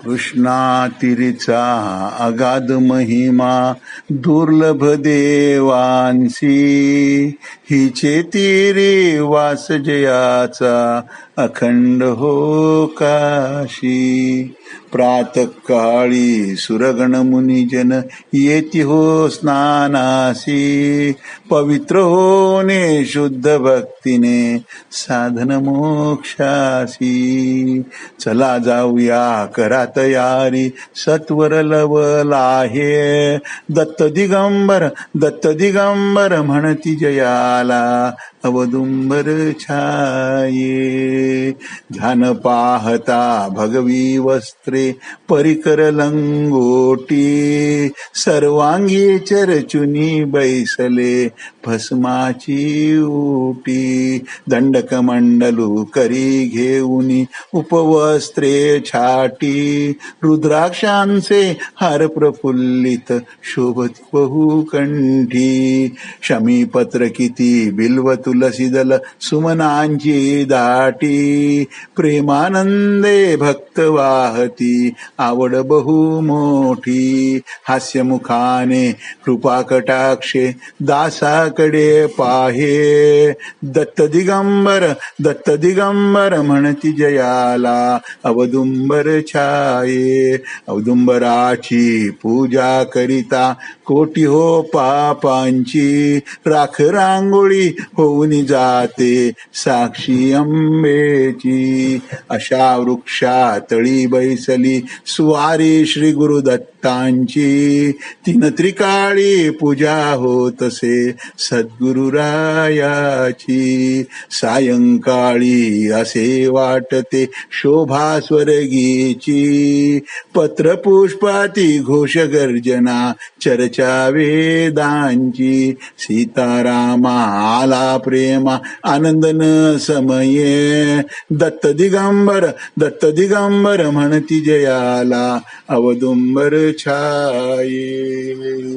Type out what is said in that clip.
कृष्णातिरीचा अगाध महिमा दुर्लभ देवांसी, हिचे तीरे वास जयाचा अखंड हो काशी. प्रातःकाळी सुरगण मुनिजन येती हो स्नानासी, पवित्र होणे शुद्ध भक्तीने साधन मोक्षासी. चला जाऊया करा तयारी सत्वर लवल आहे, दत्त दिगंबर म्हणती जयाला अवदुंबर छाये. ध्यान पाहता भगवी वस्त्रे परिकर लंगोटी, सर्वांगी चरचुनी बैसले भस्माची उटी. दंडकमंडलू करी घेऊनी उपवस्त्रे छाटी, रुद्राक्षांचे हार प्रफुल्लित शोभती बहुकंठी. शमीपत्र किती बिल्व तुलसी दल सुमनांची दाटी, प्रेमानंदे भक्त वाहती आवड बहुमोठी. हास्यमुखाने कृपा कटाक्षे दासाकडे पाहे, दत्त दिगंबर म्हणती जयाला अवदुंबर छाये. औदुंबराची पूजा करिता कोटी हो पापांची, राख रांगोळी होऊन जाते साक्षी अंबेची. अशा वृक्षातळी बैसली स्वारी श्री गुरुदत्तांची, तीन त्रिकाळी पूजा होतसे सद्गुरुरायाची. सायंकाळी असे वाटते शोभा स्वर्गीची, पत्रपुष्पाती घोष गर्जना चर्चा वेदांची. सीतारामा आला प्रेमा आनंद न समये, दत्त दिगंबर म्हणती जयाला अवदुंबर छाये.